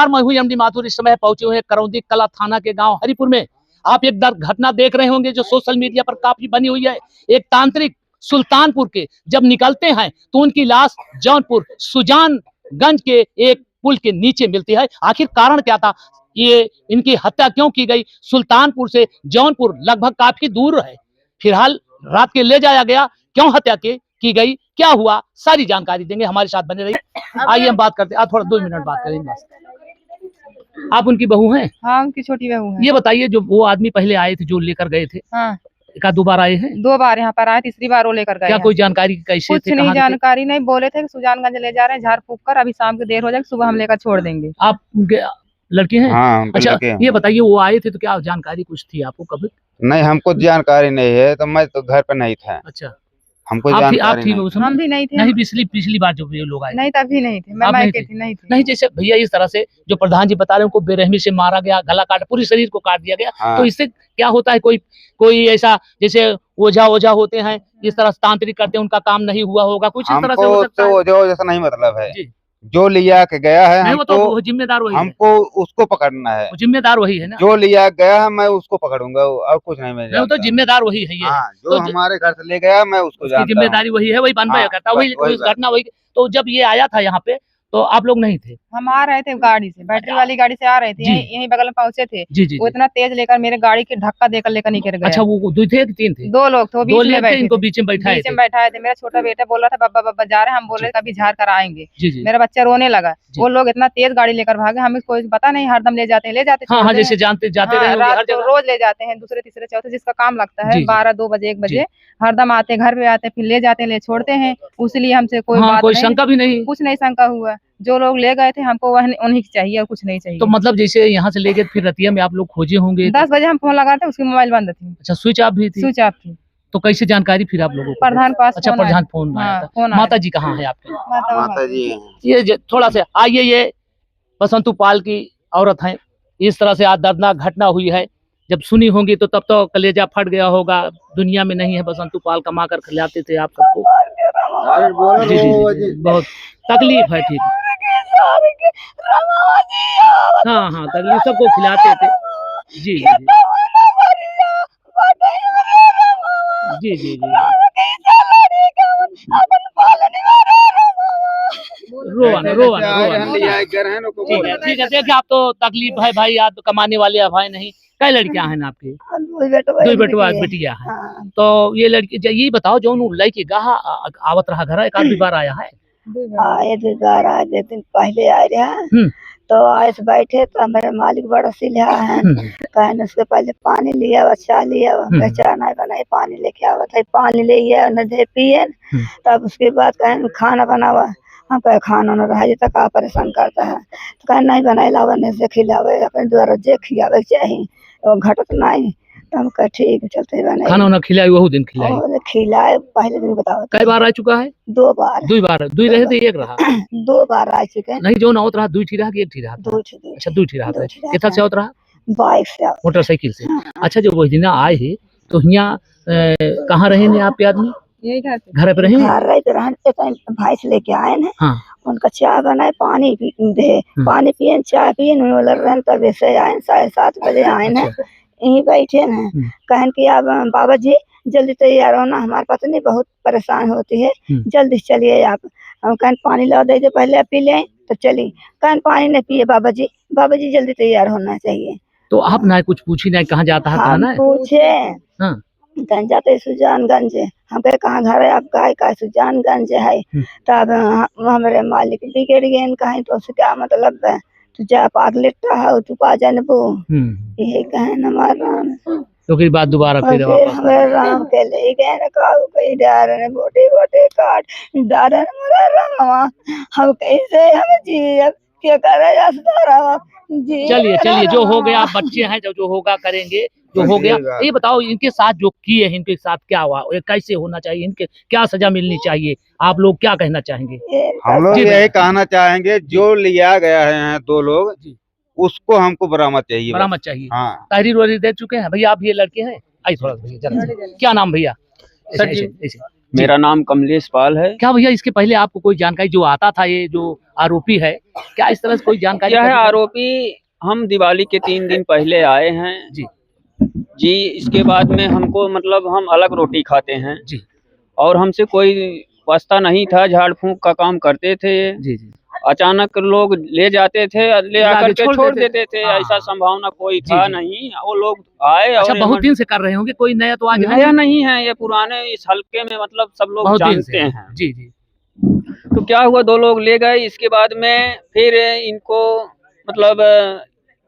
मैं हूं एमडी माथुर। इस समय पहुंचे हुए करौंदी कला थाना के गांव हरिपुर में। आप एक घटना देख रहे होंगे जो सोशल मीडिया पर काफी बनी हुई है। एक तांत्रिक सुल्तानपुर के जब निकलते हैं तो उनकी लाश जौनपुर सुजानगंज के एक पुल के नीचे मिलती है। आखिर कारण क्या था, ये इनकी हत्या क्यों की गई? सुल्तानपुर से जौनपुर लगभग काफी दूर है। फिलहाल रात के ले जाया गया, क्यों हत्या की गई, क्या हुआ, सारी जानकारी देंगे। हमारे साथ बने रहिए। आइए हम बात करते हैं। आप थोड़ा 2 मिनट बात करेंगे। आप उनकी बहू हैं? हाँ, उनकी छोटी बहू है। ये बताइए, जो वो आदमी पहले आए थे जो लेकर गए थे, हाँ, एक आध 2 बार आए हैं? 2 बार यहाँ पर आए, तीसरी बार वो लेकर गए। क्या कोई जानकारी कैसे कुछ थे? नहीं जानकारी नहीं, बोले थे कि सुजानगंज ले जा रहे हैं झाड़ फूक कर, अभी शाम की देर हो जाएगी, सुबह हम लेकर छोड़ देंगे। आप उनके लड़के हैं? हाँ, अच्छा, लड़के ये बताइए, वो आए थे तो क्या जानकारी कुछ थी आपको? कभी नहीं, हमको जानकारी नहीं है, तो मैं तो घर पर नहीं था। अच्छा, हमको आप जानकारी थी नहीं। उस समय? हम भी नहीं थे। नहीं, पिछली बार जो ये लोग आए नहीं, तभी नहीं थे, मैं आप मायके थी, नहीं थी। नहीं, जैसे भैया इस तरह से जो प्रधान जी बता रहे हैं, उनको बेरहमी से मारा गया, गला काट, पूरी शरीर को काट दिया गया। हाँ। तो इससे क्या होता है? कोई ऐसा जैसे ओझा होते हैं, इस तरह से तांत्रिक करते हैं, उनका काम नहीं हुआ होगा, कुछ इस तरह से हो सकता है? हमको तो जैसा नहीं मतलब है जी। जो लिया के गया है नहीं, वो तो जिम्मेदार वही है। हमको उसको पकड़ना है। जिम्मेदार वही है ना, जो लिया गया है मैं उसको पकड़ूंगा और कुछ नहीं। मैं वो तो जिम्मेदार वही है। ये हाँ, जो तो हमारे घर से ले गया मैं उसको जानता हूँ। जिम्मेदारी वही है, वही बनबा करता, वही घटना वही। तो जब ये आया था यहाँ पे तो आप लोग नहीं थे? हम आ रहे थे गाड़ी से, बैटरी वाली गाड़ी से आ रहे थे, यहीं बगल में पहुंचे थे। जी। वो इतना तेज लेकर मेरे गाड़ी की धक्का देकर लेकर निकल गया। अच्छा, वो 2 थे कि 3 थे? 2 लोग थे, वो बीच में बैठे, इनको बीच में बैठाए थे। मेरा छोटा बेटा बोल रहा था बब्बा बब्बा जा रहे हैं, हम बोल रहे कभी झाड़ कर आएंगे। मेरा बच्चा रोने लगा। वो लोग इतना तेज गाड़ी लेकर भागे, हमें कोई पता नहीं, हरदम ले जाते हाँ, जैसे जाते रहे, रोज ले जाते हैं, दूसरे तीसरे चौथे जिसका काम लगता है 12 2 बजे 1 बजे हरदम आते, घर पे आते, फिर ले जाते, ले छोड़ते हैं। उसलिए हमसे कोई शंका भी नहीं, कुछ नहीं शंका हुआ। जो लोग ले गए थे हमको उन्हीं की चाहिए और कुछ नहीं चाहिए। तो मतलब जैसे यहाँ से लेके फिर रतिया में आप लोग खोजे होंगे? 10 बजे हम फोन लगा थे, उसकी मोबाइल बंद थी। अच्छा, स्विच ऑफ भी थी? स्विच ऑफ थी। तो कैसे जानकारी फिर आप लोगों को? प्रधान पास। अच्छा, प्रधान फोन आया था। माता जी कहाँ है आपकी? माता जी ये थोड़ा सा आइए, ये बसंतु पाल की औरत है। इस तरह से आज दर्दनाक घटना हुई है। जब सुनी होंगी तो तब तो कलेजा फट गया होगा। दुनिया में नहीं है, बसंतु पाल कमा कर खिलाते थे आप सबको। जी, बहुत तकलीफ है। ठीक है, हाँ, तकलीफ सबको खिलाते थे। जी। ठीक है। देखिए, आप तो तकलीफ है भाई, आप कमाने वाले भाई नहीं। कई लड़कियां हैं आपकी? 2 बेटिया है। तो ये लड़की यही बताओ, जो लड़की गहा आवत रहा घर, एक आध बार आया है? आए 2 बार आए, 2 दिन पहले आए रहा। तो आए से बैठे तो हमारे मालिक बड़ा सिला है, कहने उसके पहले पानी लिया, चाय लिया, चाय बनाई, पानी लेके आवा था, पानी ले न दे पिए। तब उसके बाद कहें खाना बनावा, हम कहे खाना न रहा तक का परेशान करता है, तो कहे नहीं बनाए लावा, नहीं से खिलावे, अपने द्वारा जे खिलावे चाहिए, घटत नहीं। तो हम कहे ठीक चलते बने। खाना खिलाए, वही दिन खिलाए, पहले दिन बताओ। कई बार आ चुका है? 2 बार। 2 बार? 2 रहे थे, 1 रहा? 2 बार आ चुके। नहीं, जो नौत रहा 2 ठीक रहा कि 1 ठीक रहा? 2 अच्छा, 2 ठीक रहा था। कितना से होत रहा? बाइक से, मोटरसाइकिल से। अच्छा, जो वही दिन आए है तो यहाँ कहाँ रहे ने आपके आदमी? घर पे रहे? भाई से लेके आए हैं। हाँ। उनका चाय बनाए, पानी दे, पानी पिए, चाय पिए, तब से आए, 7:30 बजे आए हैं। यहीं बैठे हैं, कहन कि आप बाबा जी जल्दी तैयार होना, हमारी पत्नी बहुत परेशान होती है, जल्दी चलिए आप। हम कहन पानी ला दे, पहले पी लें तो चली। कहन पानी नहीं पिए बाबा जी जल्दी तैयार होना चाहिए। तो आप ना कुछ पूछी ना, कहाँ जाता है? हम पूछे कहीं जाते सुजानगंज। हम कहे कहाँ घर है आपका? का सुजानगंज है। तब हमारे मालिक बिगड़ गए, कहीं तो उससे क्या मतलब है, तू जा पागलेटा है, तू पा जानबो, यही कहे हमारा। तो फिर बाद दोबारा फिर हमारे राम के ले गए, कई डार ने बोटे काट डार रामा, हम कैसे हम जी क्या करे? चलिए, जो हो गया, आप बच्चे हैं, जो होगा करेंगे, जो हो गया। ये बताओ, इनके साथ जो किए हैं, इनके साथ क्या हुआ, कैसे होना चाहिए, इनके क्या सजा मिलनी चाहिए, आप लोग क्या कहना चाहेंगे? हम लोग यही कहना चाहेंगे, जो लिया गया है 2 लोग, उसको हमको बरामद चाहिए। हाँ। तहरीर वरीर दे चुके हैं भैया? आप ये लड़के हैं? आई थोड़ा भैया, क्या नाम भैया? मेरा नाम कमलेश पाल है। क्या भैया इसके पहले आपको कोई जानकारी जो आता था, ये जो आरोपी है, क्या इस तरह से कोई जानकारी? यह है आरोपी, हम दिवाली के 3 दिन पहले आए हैं जी। इसके बाद में हमको मतलब हम अलग रोटी खाते हैं जी, और हमसे कोई वास्ता नहीं था, झाड़ फूंक का काम करते थे जी जी। अचानक लोग ले जाते थे, ले आकर के छोड़ देते थे। हाँ। ऐसा संभावना कोई जी, था जी। नहीं। वो लोग आए अच्छा, और बहुत दिन से कर रहे होंगे, कोई नया तो आज नया नहीं है, ये पुराने इस हल्के में मतलब सब लोग बहुत दिन जानते से हैं। जी जी। तो क्या हुआ, 2 लोग ले गए। इसके बाद में फिर इनको मतलब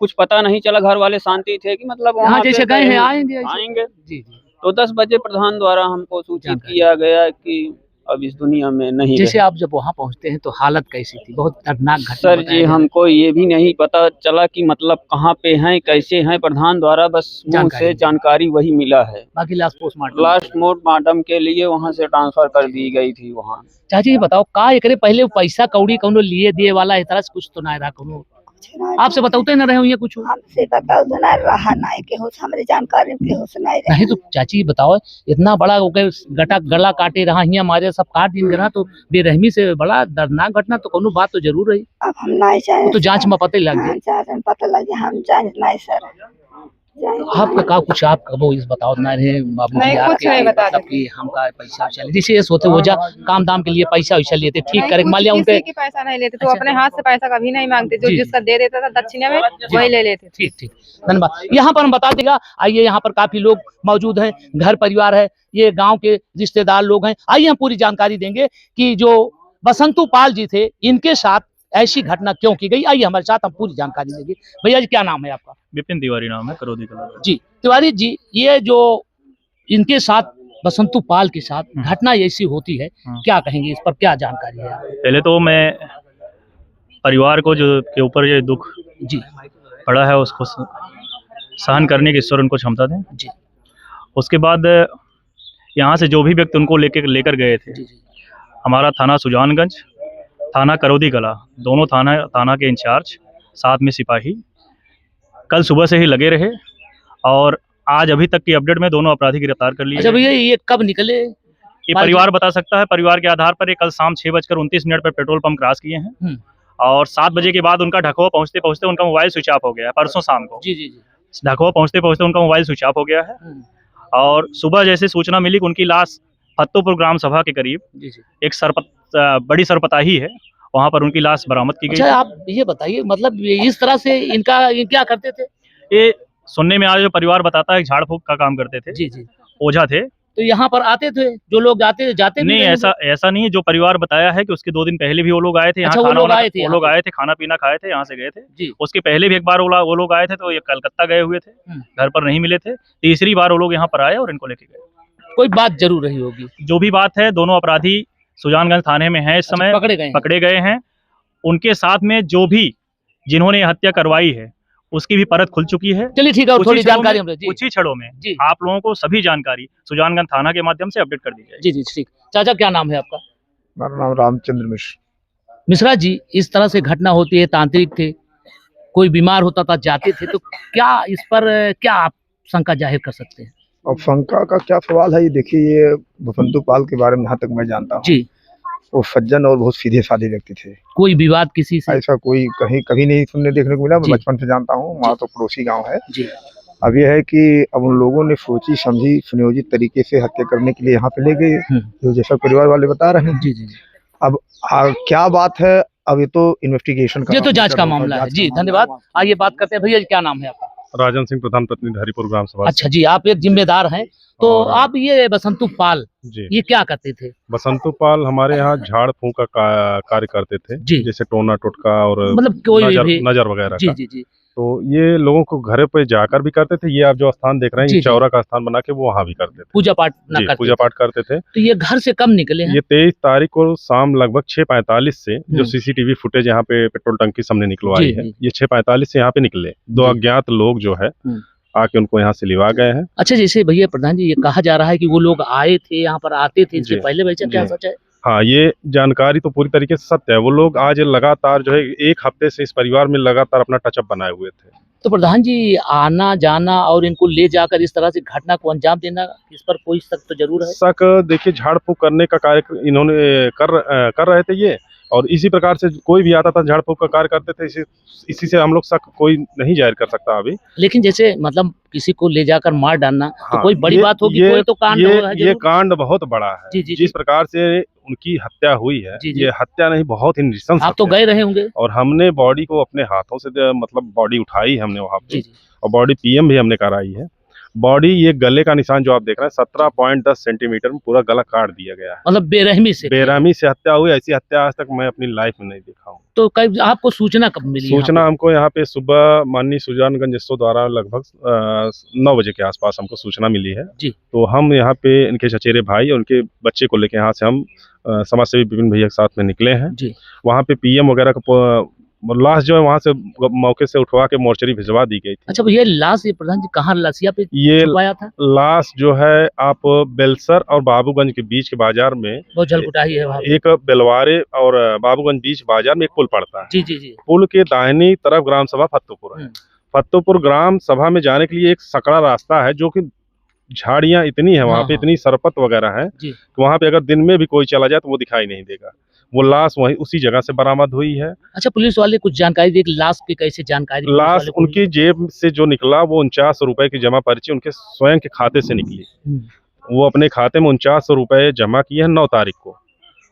कुछ पता नहीं चला, घर वाले शांति थे कि मतलब यहाँ वहाँ जैसे गए हैं आएंगे जी जी। तो 10 बजे प्रधान द्वारा हमको सूचित जानकारी। किया गया कि अब इस दुनिया में नहीं जैसे रहे। आप जब वहाँ पहुँचते हैं तो हालत कैसी थी? बहुत दर्दनाक घटना सर बताया जी, जा रहा है। हमको ये भी नहीं पता चला कि मतलब कहाँ पे हैं, कैसे हैं। प्रधान द्वारा बस मुंह से जानकारी वही मिला है। बाकी लास्ट पोस्टमार्टम लास्ट पोस्टमार्टम के लिए वहाँ से ट्रांसफर कर दी गई थी वहाँ। चाची ये बताओ, का एकरे पहले पैसा कौड़ी कौनो लिए दिए वाला इस तरह से कुछ तो ना रहा कौनो? आपसे बताते न रहे हो ये कुछ? हमसे बताओ तो ना रहा नहीं के हो, हमारे जानकारी के हो सुनाई रहे। नहीं तो चाची ये बताओ, इतना बड़ा हो गए, गटा गला काटे रहा, हिया मारे सब काट दिन रहा, तो बेरहमी से बड़ा दर्दनाक घटना, तो कोनो बात तो जरूर रही। अब हम नहीं जाने, वो तो जांच में पता ही लग गया। जांच में पता लग गया, हम जान नहीं सर। आपका का कुछ आप कबो इस बताओ ना रहे बाबू नहीं, कुछ नहीं बता मतलब कि हमका पैसा वैसा जैसे ये सोते हो जा काम दाम के लिए पैसा वैसा लेते ठीक करे, मान लिया उनके किसी की पैसा नहीं लेते, तो अपने हाथ से पैसा कभी नहीं मांगते। जो जी, जिसका दे देता था दक्षिणा में वही ले लेते। ठीक ठीक, धन्यवाद। यहाँ पर हम बता देगा, आइए यहाँ पर काफी लोग मौजूद हैं, घर परिवार है, ये गांव के रिश्तेदार लोग हैं। आइए हम पूरी जानकारी देंगे कि जो बसंतु पाल जी थे, इनके साथ ऐसी घटना क्यों की गई। आइए हमारे साथ, हम पूरी जानकारी देंगे। भैया जी क्या नाम है आपका? विपिन तिवारी नाम है, करौदी कला। जी तिवारी जी, ये जो इनके साथ बसंतु पाल के साथ घटना ऐसी होती है, क्या कहेंगे इस पर, क्या जानकारी है? पहले तो मैं परिवार को जो के ऊपर ये दुख जी पड़ा है उसको सहन करने की ईश्वर उनको क्षमता दें जी। उसके बाद यहाँ से जो भी व्यक्ति उनको लेकर गए थे, जी जी। हमारा थाना सुजानगंज, थाना करौदी कला, दोनों थाना के इंचार्ज, साथ में सिपाही कल सुबह से ही लगे रहे और आज अभी तक की अपडेट में दोनों अपराधी गिरफ्तार कर लिए। अच्छा भैया, ये कब निकले? ये परिवार बता सकता है। परिवार के आधार पर ये कल शाम 6:29 पर पेट्रोल पंप क्रॉस किए हैं और 7 बजे के बाद उनका ढकोआ पहुंचते पहुंचते उनका मोबाइल स्विच ऑफ हो गया है। परसों शाम को जी जी जी। ढकोआ पहुंचते पहुंचते उनका मोबाइल स्विच ऑफ हो गया है और सुबह जैसे सूचना मिली कि उनकी लाश फत्तोपुर ग्राम सभा के करीब जी जी। एक बड़ी सरपताही है, वहां पर उनकी लाश बरामद की गई। अच्छा आप ये बताइए, मतलब इस तरह से ये क्या करते थे? ये सुनने में आया, जो परिवार बताता है झाड़ फूक का काम करते थे। जी जी। ओझा थे। तो यहाँ पर आते थे जो लोग जाते नहीं, ऐसा नहीं है। जो परिवार बताया है कि उसके 2 दिन पहले भी वो लोग आए थे यहाँ। अच्छा, वो लोग आए थे, खाना पीना खाए थे, यहाँ से गए थे जी। उसके पहले भी एक बार वो लोग आए थे, तो ये कलकत्ता गए हुए थे, घर पर नहीं मिले थे। तीसरी बार वो लोग यहाँ पर आए और इनको लेके गए। कोई बात जरूर रही होगी। जो भी बात है, दोनों अपराधी सुजानगंज थाने में है इस समय, पकड़े गए हैं। उनके साथ में जो भी जिन्होंने हत्या करवाई है उसकी भी परत खुल चुकी है। चलिए ठीक है, और थोड़ी जानकारी हम कुछ ही क्षणों में आप लोगों को सभी जानकारी सुजानगंज थाना के माध्यम से अपडेट कर दी जाएगी। जी जी ठीक। चाचा क्या नाम है आपका? मेरा नाम रामचंद्र मिश्र। मिश्रा जी, इस तरह से घटना होती है, तांत्रिक थे, कोई बीमार होता था जाते थे, तो क्या इस पर क्या आप शंका जाहिर कर सकते हैं? अब शंका का क्या सवाल है, ये देखिए, ये बसंतु पाल के बारे में जहाँ तक मैं जानता हूँ जी, वो सज्जन और बहुत सीधे साधे व्यक्ति थे। कोई विवाद किसी से ऐसा कोई कभी नहीं सुनने देखने को मिला। मैं बचपन से जानता हूँ, वहाँ तो पड़ोसी गांव है जी। अब यह है कि अब उन लोगों ने सोची समझी सुनियोजित तरीके से हत्या करने के लिए यहाँ पे ले गए, जो जैसा परिवार वाले बता रहे हैं। जी जी। अब क्या बात है, अब ये तो इन्वेस्टिगेशन का, ये तो जांच का मामला है जी। धन्यवाद। आइए बात करते हैं। भैया क्या नाम है आपका? राजन सिंह, प्रधान प्रतिनिधि हरिपुर ग्राम सभा। अच्छा जी, आप एक जिम्मेदार हैं, तो आप ये बसंतु पाल जी, ये क्या करते थे? बसंतु पाल हमारे यहाँ झाड़ फूंक का कार्य करते थे जी, जैसे टोना टोटका और मतलब कोई भी नजर वगैरह जी का। जी जी। तो ये लोगों को घर पे जाकर भी करते थे। ये आप जो स्थान देख रहे हैं, ये चौरा का स्थान बना के वो वहाँ भी करते थे, पूजा पाठ करते थे। तो ये घर से कब निकले हैं? ये 23 तारीख को शाम लगभग 6:45 से जो सीसीटीवी फुटेज यहाँ पे पेट्रोल टंकी सामने निकलवाई है, ये 6:45 से यहाँ पे निकले। 2 अज्ञात लोग जो है आके उनको यहाँ से लिवा गए हैं। अच्छा, जैसे भैया प्रधान जी, ये कहा जा रहा है कि वो लोग आए थे यहाँ पर, आते थे इससे पहले, वैसे क्या सच है? हाँ, ये जानकारी तो पूरी तरीके से सत्य है। वो लोग आज लगातार जो है 1 हफ्ते से इस परिवार में लगातार अपना टचअप बनाए हुए थे। तो प्रधान जी, आना जाना और इनको ले जाकर इस तरह से घटना को अंजाम देना, इस पर कोई शक तो जरूर है। शक देखिए, झाड़ फूक करने का कार्य इन्होंने कर रहे थे ये, और इसी प्रकार से कोई भी आता था झाड़ फूक का कार्य करते थे। इसी से हम लोग शक कोई नहीं जाहिर कर सकता अभी। लेकिन जैसे मतलब किसी को ले जाकर मार डालना तो हाँ, कोई बड़ी बात होगी, कोई तो कांड होगा ये जरूर। कांड बहुत बड़ा है। जी, जी, जिस प्रकार से उनकी हत्या हुई है, जी, जी। ये हत्या नहीं, बहुत ही नृशंस आप तो हत्या गए रहे होंगे। और हमने बॉडी को अपने हाथों से मतलब बॉडी उठाई हमने वहाँ जी, पे, जी। और बॉडी पीएम भी हमने कराई है। बॉडी, ये गले का निशान जो आप देख रहे हैं 17.10 सेंटीमीटर में पूरा गला काट दिया गया है। मतलब बेरहमी से। बेरहमी से हत्या हुई, ऐसी हत्या आज तक मैं अपनी लाइफ में नहीं देखा हूँ। तो कब आपको सूचना कब मिली? सूचना हमको यहाँ पे सुबह माननीय सुजानगंज एसओ द्वारा लगभग 9 बजे के आसपास हमको सूचना मिली है जी। तो हम यहाँ पे इनके चचेरे भाई और उनके बच्चे को लेके यहाँ से हम समाजसेवी विपिन भैया के साथ में निकले हैं जी। वहाँ पे पीएम वगैरह का लाश जो है वहाँ से मौके से उठवा के मोर्चरी भिजवा दी गई थी। अच्छा, ये लाश ये प्रधान जी कहाँ लसिया पे ये छुपाया था? लाश जो है आप बेलसर और बाबूगंज के बीच के बाजार में, बहुत जलकुटाई है वहाँ पे। एक बेलवारे और बाबूगंज बीच बाजार में एक पुल पड़ता है। जी, जी, जी। पुल के दाहिनी तरफ ग्राम सभा फत्तूपुर है। फत्तूपुर ग्राम सभा में जाने के लिए एक सकड़ा रास्ता है, जो कि झाड़ियां इतनी है वहाँ पे, इतनी सरपत वगैरह है कि वहाँ पे अगर दिन में भी कोई चला जाए तो वो दिखाई नहीं देगा। वो लाश वहीं उसी जगह से बरामद हुई है। अच्छा, पुलिस वाले कुछ जानकारी दी, लाश की कैसे जानकारी? लाश उनकी जेब से जो निकला वो 49 रुपए की जमा पर्ची उनके स्वयं के खाते से निकली। वो अपने खाते में 49 रुपए जमा किए हैं 9 तारीख को,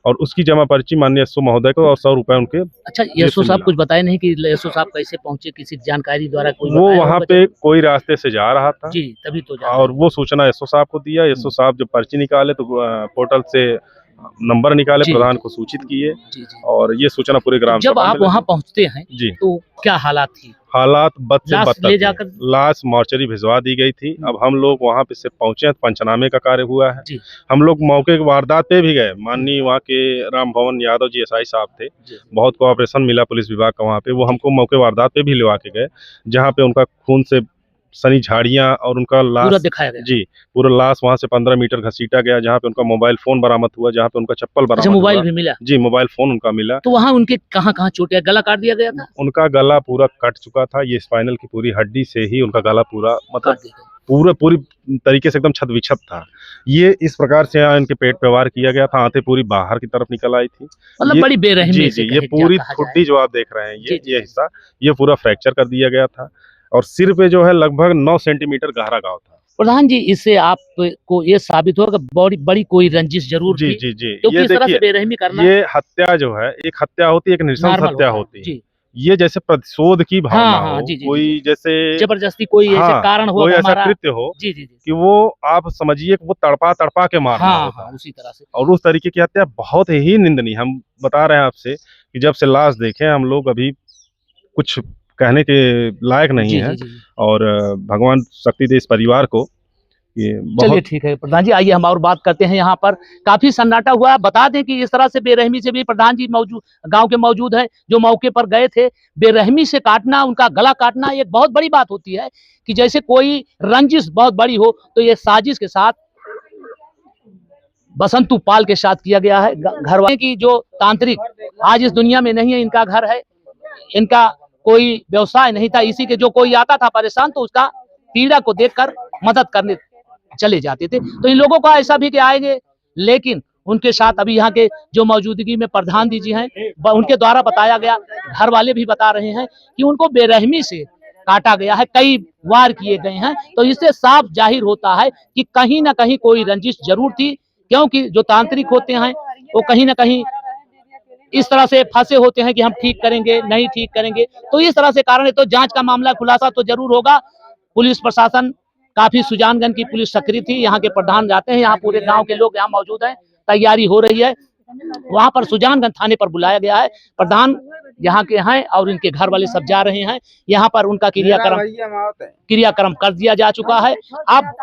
और उसकी जमा पर्ची माननीय एसओ महोदय को और 100 रुपए उनके। अच्छा, एसओ साहब कुछ बताए नहीं कि एसओ साहब कैसे पहुंचे, किसी जानकारी द्वारा कोई? वो वहाँ पे कोई रास्ते से जा रहा था जी, तभी तो और वो सूचना एसओ साहब को दिया। एसओ साहब जब पर्ची निकाले तो पोर्टल से नंबर निकाले, प्रधान को सूचित किए और ये सूचना पूरे ग्राम। जब आप वहाँ पहुँचते हैं जी, तो क्या हालात थी? हालात बद से बदतर ले जाकर लाश मोर्चरी भिजवा दी गई थी। अब हम लोग वहाँ पे से पहुंचे, पंचनामे का कार्य हुआ है। जी। हम लोग मौके की वारदात पे भी गए। माननीय वहाँ के राम भवन यादव जी एसआई साहब थे, बहुत कोऑपरेशन मिला पुलिस विभाग का वहाँ पे। वो हमको मौके वारदात पे भी लेवा के गए, जहाँ पे उनका खून से सनी झाड़ियां और उनका लाश पूरा दिखाया गया। जी, पूरा लाश वहाँ से 15 मीटर घसीटा गया, जहाँ पे उनका मोबाइल फोन बरामद हुआ, जहाँ पे उनका चप्पल बरामद हुआ। मोबाइल भी मिला? जी, मोबाइल फोन उनका मिला। तो वहाँ उनके कहाँ चोटें? गला काट दिया गया था? उनका गला पूरा कट चुका था। ये स्पाइनल की पूरी हड्डी से ही उनका गला पूरा मतलब पूरी तरीके से एकदम छत विछत था। ये इस प्रकार से इनके पेट पे वार किया गया था, आंतें पूरी बाहर की तरफ निकल आई थी। मतलब बड़ी बेरहमी से। ये पूरी ठुड्डी जो आप देख रहे हैं, ये हिस्सा ये पूरा फ्रैक्चर कर दिया गया था और सिर पे जो है लगभग 9 सेंटीमीटर गहरा घाव था। प्रधान जी, इससे आपको ये साबित हुआ कि बड़ी कोई रंजिश जरूर थी। जी, क्योंकि इस तरह से बेरहमी करना, ये हत्या जो है, एक हत्या होती है, एक नृशंस हत्या होती है। ये जैसे प्रतिशोध की भावना हो, कोई जैसे जबरदस्ती कोई ऐसे कारण हो, कोई ऐसा कृत्य हो कि वो आप समझिए कि वो तड़पा के मारना होता है, उसी तरह से। और उस तरीके की हत्या बहुत ही निंदनीय। हम बता रहे हैं आपसे कि जब से लाश देखे हम लोग अभी कुछ कहने के लायक नहीं है। और भगवान शक्ति दे इस परिवार को। चलिए ठीक है प्रधान जी, आइए हम और बात करते हैं। यहाँ पर काफी सन्नाटा हुआ। बता दें कि इस तरह से बेरहमी से भी प्रधान जी गांव के मौजूद है, जो मौके पर गए थे। बेरहमी से काटना, उनका गला काटना एक बहुत बड़ी बात होती है कि जैसे कोई रंजिश बहुत बड़ी हो, तो ये साजिश के साथ बसंतु पाल के साथ किया गया है। घर वाले की जो तांत्रिक आज इस दुनिया में नहीं है, इनका घर है, इनका कोई व्यवसाय नहीं था। इसी के जो कोई आता था परेशान तो उसका पीड़ा को देखकर मदद करने चले जाते थे। तो इन लोगों का ऐसा भी कि आएंगे, लेकिन उनके साथ अभी यहाँ के जो मौजूदगी में प्रधान जी हैं, उनके द्वारा बताया गया, घर वाले भी बता रहे हैं कि उनको बेरहमी से काटा गया है, कई वार किए गए हैं। तो इससे साफ जाहिर होता है कि कहीं ना कहीं कोई रंजिश जरूर थी, क्योंकि जो तांत्रिक होते हैं वो कहीं ना कहीं इस तरह से फंसे होते हैं कि हम ठीक करेंगे, नहीं ठीक करेंगे। तो इस तरह से कारण है। तो जांच का मामला खुलासा तो जरूर होगा। पुलिस प्रशासन काफी, सुजानगंज की पुलिस सक्रिय थी। यहाँ के प्रधान जाते हैं, यहाँ पूरे गांव के लोग यहाँ मौजूद हैं, तैयारी हो रही है। वहां पर सुजानगंज थाने पर बुलाया गया है। प्रधान यहाँ के हैं और इनके घर वाले सब जा रहे हैं। यहाँ पर उनका क्रियाक्रम कर दिया जा चुका है। अब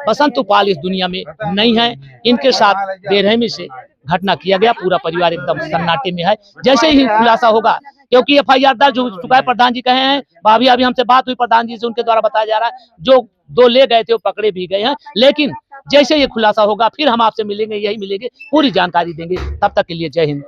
बसंतु पाल इस दुनिया में नहीं है, इनके साथ बेरहमी से घटना किया गया। पूरा परिवार एकदम सन्नाटे में है। जैसे ही खुलासा होगा, क्योंकि FIR दर्ज हो चुका है, प्रधान जी कहे हैं, अभी हमसे बात हुई प्रधान जी से, उनके द्वारा बताया जा रहा है जो 2 ले गए थे वो पकड़े भी गए हैं। लेकिन जैसे ये खुलासा होगा फिर हम आपसे मिलेंगे, यही मिलेंगे, पूरी जानकारी देंगे। तब तक के लिए जय हिंद।